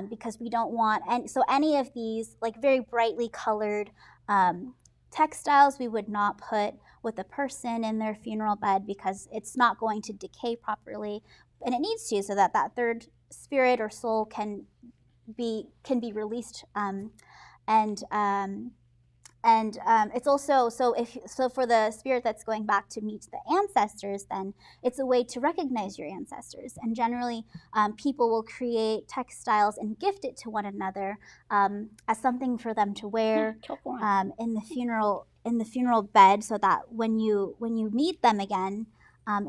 because we don't want, and so any of these like very brightly colored textiles we would not put with a person in their funeral bed, because it's not going to decay properly, and it needs to, so that that 3rd spirit or soul can be released. It's also, so for the spirit that's going back to meet the ancestors, then it's a way to recognize your ancestors. And generally, people will create textiles and gift it to one another as something for them to wear in the funeral bed, so that when you meet them again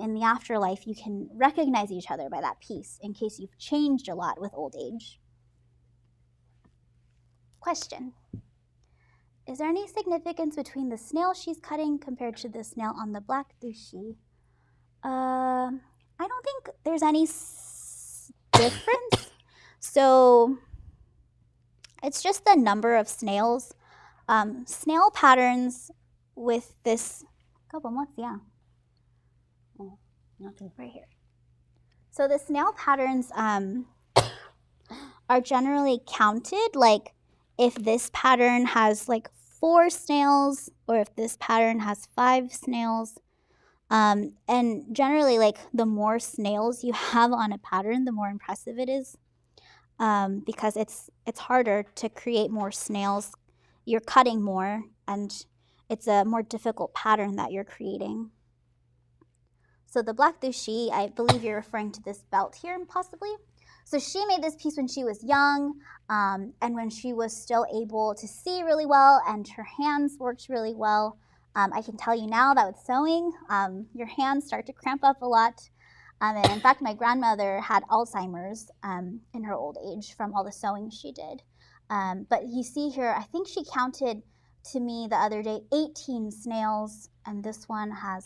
in the afterlife, you can recognize each other by that piece, in case you've changed a lot with old age. Question. Is there any significance between the snail she's cutting compared to the snail on the black dushi? I don't think there's any difference. So it's just the number of snails. Snail patterns with this, right here. So the snail patterns are generally counted, like if this pattern has like 4 snails, or if this pattern has 5 snails. And generally, like the more snails you have on a pattern, the more impressive it is, because it's harder to create more snails. You're cutting more, and it's a more difficult pattern that you're creating. So the black dushi, I believe you're referring to this belt here, possibly. So she made this piece when she was young, and when she was still able to see really well, and her hands worked really well. I can tell you now that with sewing, your hands start to cramp up a lot. And in fact, my grandmother had Alzheimer's in her old age from all the sewing she did. But you see here, I think she counted to me the other day 18 snails, and this one has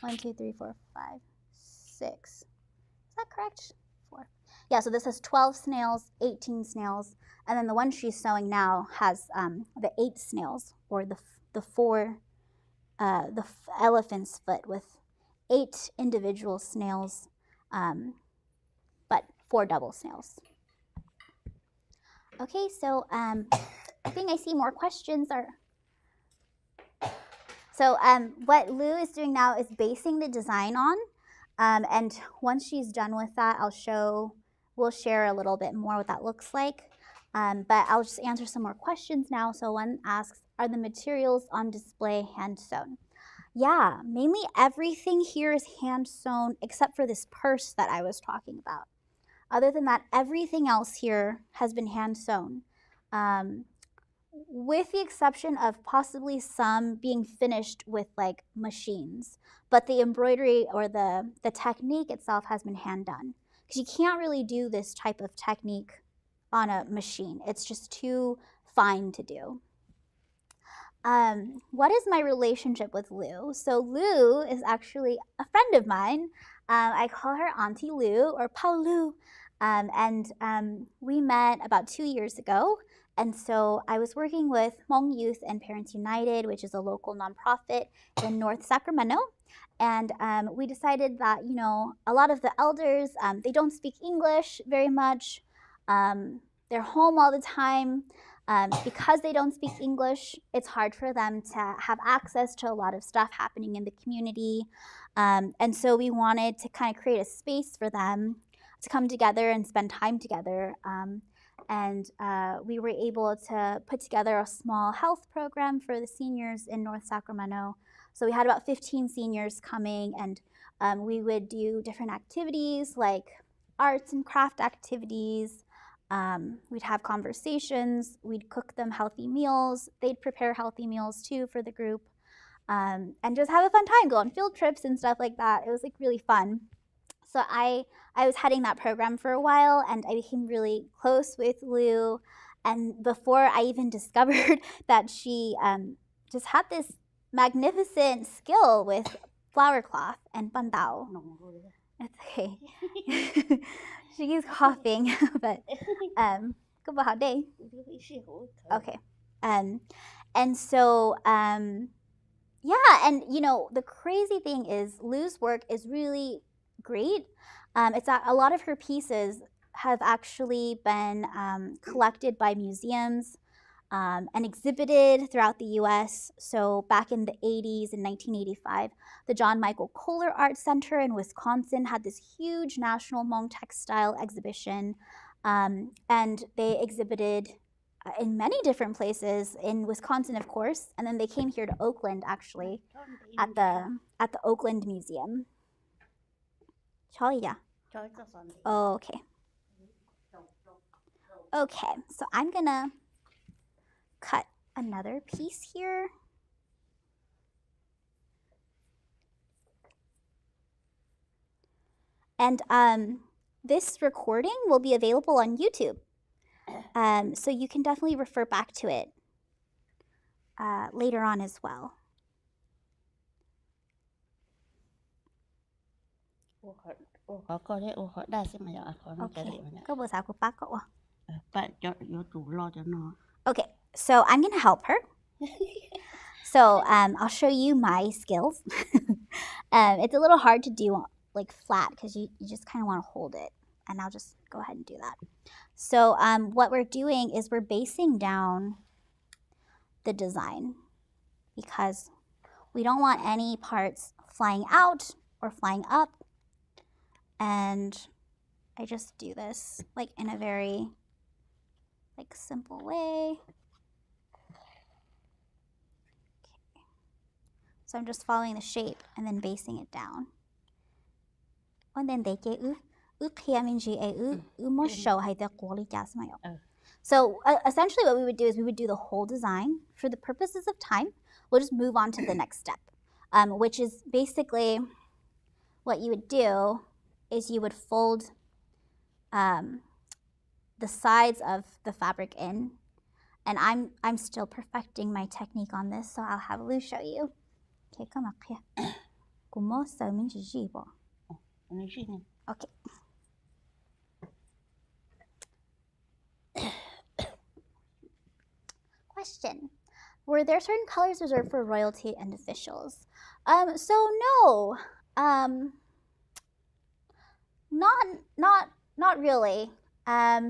1, 2, 3, 4, 5, 6. Is that correct? 4. Yeah, so this has 12 snails, 18 snails, and then the one she's sewing now has the 8 snails, or the elephant's foot with 8 individual snails, but 4 double snails. Okay, so I think I see more questions. So what Lou is doing now is basing the design on, and once she's done with that, we'll share a little bit more what that looks like. But I'll just answer some more questions now. So one asks, are the materials on display hand sewn? Yeah, mainly everything here is hand sewn except for this purse that I was talking about. Other than that, everything else here has been hand sewn, with the exception of possibly some being finished with like machines. But the embroidery or the technique itself has been hand done, because you can't really do this type of technique on a machine. It's just too fine to do. What is my relationship with Lou? So Lou is actually a friend of mine. I call her Auntie Lou, or Pao Lou. And we met about 2 years ago. And so I was working with Hmong Youth and Parents United, which is a local nonprofit in North Sacramento. And we decided that, you know, a lot of the elders, they don't speak English very much. They're home all the time. Because they don't speak English, it's hard for them to have access to a lot of stuff happening in the community. And so we wanted to kind of create a space for them to come together and spend time together. And we were able to put together a small health program for the seniors in North Sacramento. So we had about 15 seniors coming, and we would do different activities like arts and craft activities. We'd have conversations. We'd cook them healthy meals. They'd prepare healthy meals too for the group, and just have a fun time, go on field trips and stuff like that. It was like really fun. So I was heading that program for a while, and I became really close with Lou. And before I even discovered that she just had this magnificent skill with flour cloth and bandao. It's okay. She keeps coughing, but good about day. Okay. And so yeah, and you know, the crazy thing is Lou's work is really great. It's a lot of her pieces have actually been collected by museums and exhibited throughout the US. So back in the 80s, in 1985, the John Michael Kohler Art Center in Wisconsin had this huge national Hmong textile exhibition. And they exhibited in many different places, in Wisconsin, of course, and then they came here to Oakland, actually, at the Oakland Museum. Oh, okay. Okay, so I'm gonna cut another piece here. And this recording will be available on YouTube. So you can definitely refer back to it later on as well. Okay. Okay, so I'm going to help her. So I'll show you my skills. It's a little hard to do like flat because you just kind of want to hold it. And I'll just go ahead and do that. So what we're doing is we're basing down the design because we don't want any parts flying out or flying up. And I just do this like in a very like simple way. Okay. So I'm just following the shape and then basing it down. And then they get So essentially what we would do is we would do the whole design. For the purposes of time, we'll just move on to the next step, which is basically what you would do is you would fold the sides of the fabric in. And I'm still perfecting my technique on this, so I'll have Lou show you. Okay, come up here. Okay. Question. Were there certain colors reserved for royalty and officials? So no. Not really. I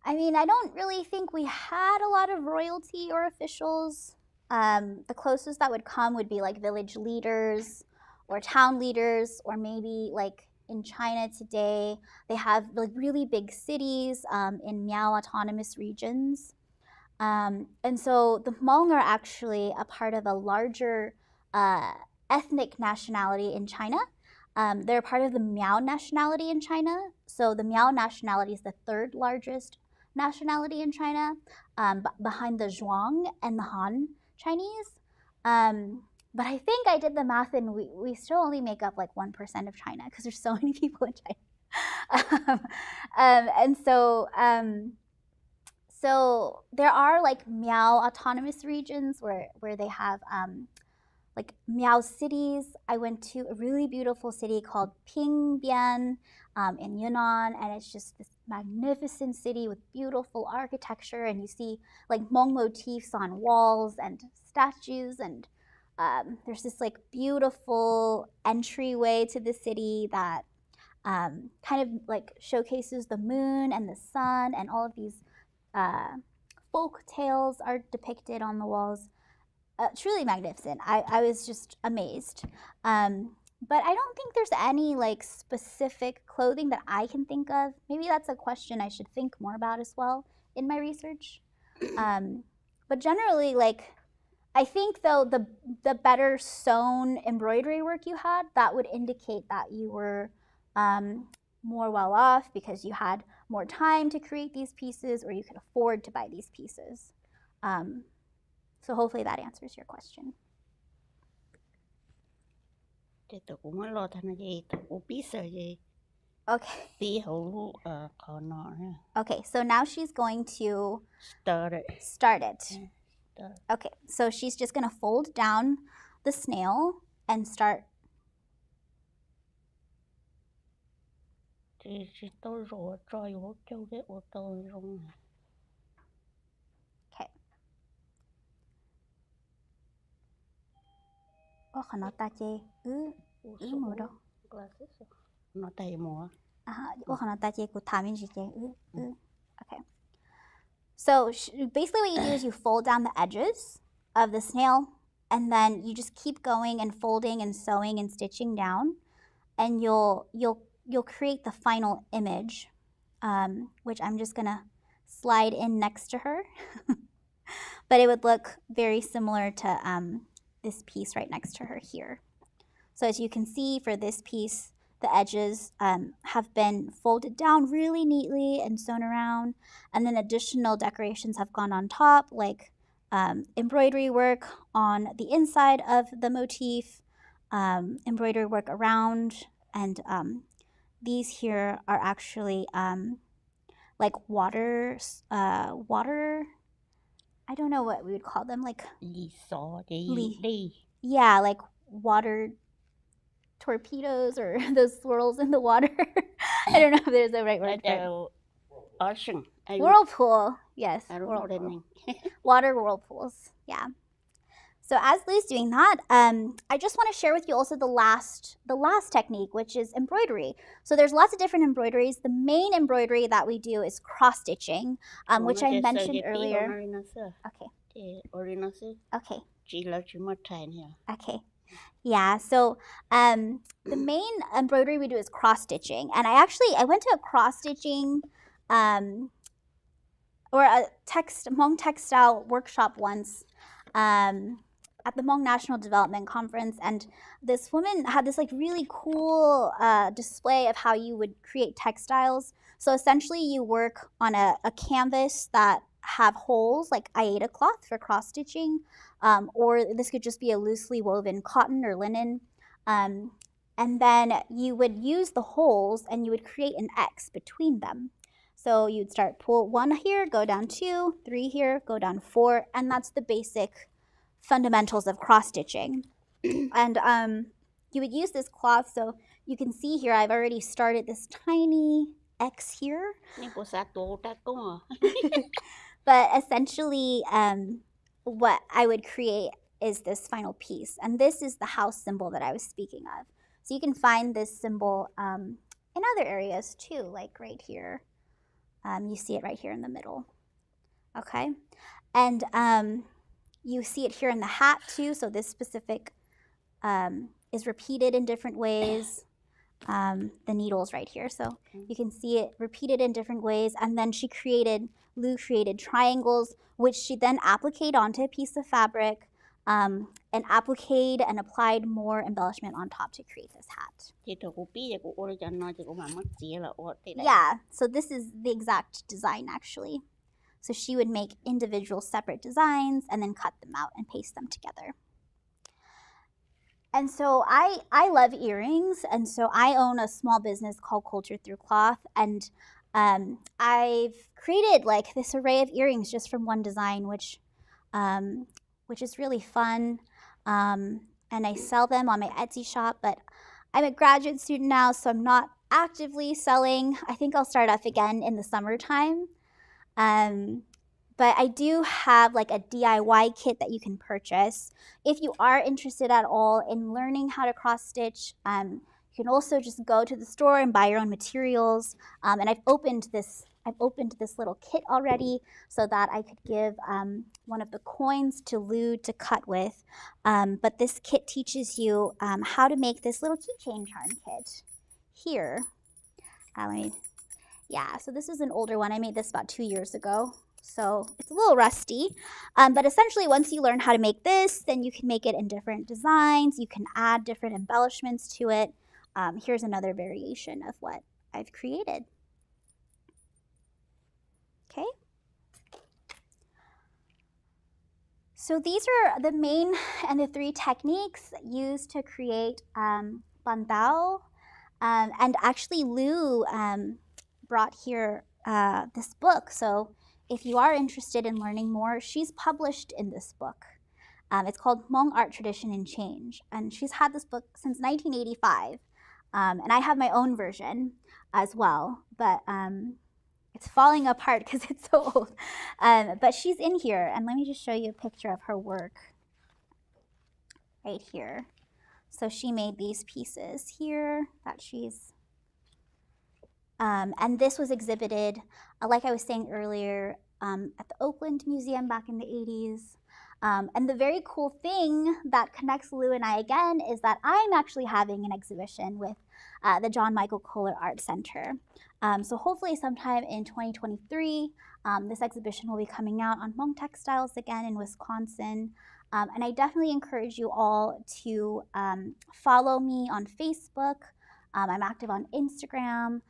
mean, I don't really think we had a lot of royalty or officials. The closest that would come would be like village leaders or town leaders, or maybe like in China today, they have like really big cities in Miao autonomous regions. And so the Hmong are actually a part of a larger ethnic nationality in China. They're part of the Miao nationality in China. So the Miao nationality is the third largest nationality in China, behind the Zhuang and the Han Chinese. But I think I did the math and we still only make up like 1% of China because there's so many people in China. And so there are like Miao autonomous regions where they have like Miao cities. I went to a really beautiful city called Pingbian in Yunnan, and it's just this magnificent city with beautiful architecture, and you see like Hmong motifs on walls and statues, and there's this like beautiful entryway to the city that kind of like showcases the moon and the sun and all of these folk tales are depicted on the walls. Truly magnificent. I was just amazed. But I don't think there's any like specific clothing that I can think of. Maybe that's a question I should think more about as well in my research. But generally, like, I think though the better sewn embroidery work you had, that would indicate that you were more well off because you had more time to create these pieces or you could afford to buy these pieces. So hopefully that answers your question. Thì tôi cũng mới lo thành gì, tôi cũng biết sợ gì. Okay. Tí hậu khó nọ ha. Okay, so now she's going to Start it. start it. Start. Okay, so she's just going to fold down the snail and start. Thì tôi rồi trôi vô châu cái ô tô rung. Okay. Oh, khana ta che. Mù đâu. Nó tay mùa. Oh, khana ta che ku thamin ji che. Okay. So basically what you do is you fold down the edges of the snail and then you just keep going and folding and sewing and stitching down and you'll create the final image, which I'm just gonna slide in next to her. But it would look very similar to this piece right next to her here. So as you can see for this piece, the edges have been folded down really neatly and sewn around, and then additional decorations have gone on top, like embroidery work on the inside of the motif, embroidery work around, and these here are actually like water, I don't know what we would call them, like yeah, like water torpedoes or those swirls in the water. I don't know if there's a right word for it. Ocean. Whirlpool, yes. I don't know the name. Water whirlpools, yeah. So as Lou's doing that, I just want to share with you also the last technique, which is embroidery. So there's lots of different embroideries. The main embroidery that we do is cross stitching, which I mentioned earlier. Okay. Okay. Okay. Yeah, so the main embroidery we do is cross stitching, and I went to a cross stitching or a Hmong textile workshop once at the Hmong National Development Conference, and this woman had this like really cool display of how you would create textiles. So essentially you work on a canvas that have holes like Aida cloth for cross stitching, or this could just be a loosely woven cotton or linen. And then you would use the holes and you would create an X between them. So you'd start pull 1 here, go down 2, 3 here, go down 4, and that's the basic fundamentals of cross stitching. And you would use this cloth, so you can see here I've already started this tiny X here. But essentially what I would create is this final piece, and this is the house symbol that I was speaking of. So you can find this symbol in other areas too, like right here. You see it right here in the middle. Okay, and you see it here in the hat too. So this specific is repeated in different ways. The needles right here, so you can see it repeated in different ways. And then Lou created triangles, which she then appliqued onto a piece of fabric, and appliqued and applied more embellishment on top to create this hat. Yeah, so this is the exact design actually. So she would make individual separate designs and then cut them out and paste them together. And so I love earrings, and so I own a small business called Culture Through Cloth, and I've created like this array of earrings just from one design, which is really fun, and I sell them on my Etsy shop, but I'm a graduate student now, so I'm not actively selling. I think I'll start up again in the summertime. But I do have like a DIY kit that you can purchase. If you are interested at all in learning how to cross stitch, you You can also just go to the store and buy your own materials. And I've opened this little kit already so that I could give one of the coins to Lou to cut with. But this kit teaches you how to make this little keychain charm kit here. So this is an older one. I made this about 2 years ago. So it's a little rusty, but essentially once you learn how to make this, then you can make it in different designs. You can add different embellishments to it. Here's another variation of what I've created. Okay. So these are the main and the 3 techniques used to create bandao. And actually Lou brought here this book. So if you are interested in learning more, she's published in this book. It's called Hmong Art Tradition and Change. And she's had this book since 1985. And I have my own version as well. But it's falling apart because it's so old. But she's in here. And let me just show you a picture of her work right here. So she made these pieces here that she's and this was exhibited, like I was saying earlier, at the Oakland Museum back in the 80s. And the very cool thing that connects Lou and I again is that I'm actually having an exhibition with the John Michael Kohler Art Center. So hopefully sometime in 2023, this exhibition will be coming out on Hmong Textiles again in Wisconsin. And I definitely encourage you all to follow me on Facebook. I'm active on Instagram.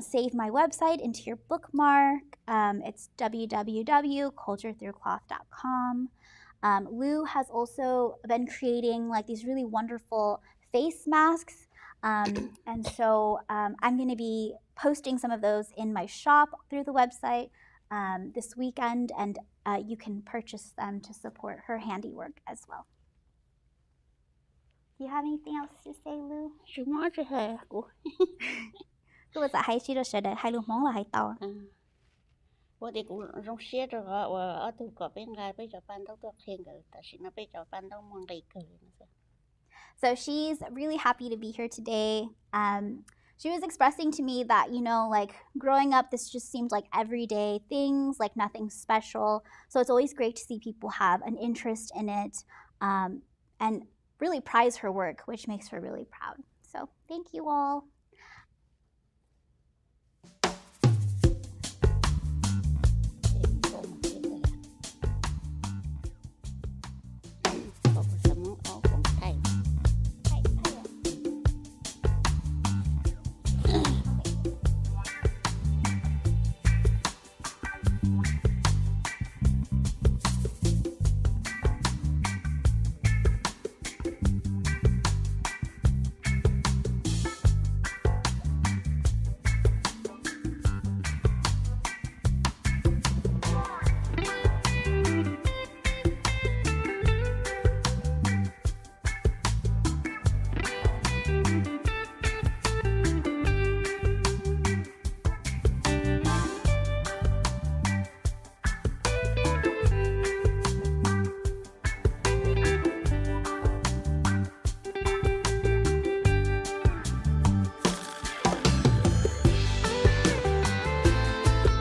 Save my website into your bookmark. It's www.culturethroughcloth.com. Lou has also been creating like these really wonderful face masks. And so I'm going to be posting some of those in my shop through the website this weekend, and you can purchase them to support her handiwork as well. Do you have anything else to say, Lou? Cái bây giờ hay chỉ được để hai lúa món là hay tàu. What they go rong share rồi ở tụ có bên gai bây giờ ban đâu được khen rồi, tại vì nó bây giờ ban đâu mong đầy cười. So she's really happy to be here today. She was expressing to me that, you know, like growing up, this just seemed like everyday things, like nothing special. So it's always great to see people have an interest in it and really prize her work, which makes her really proud. So thank you all.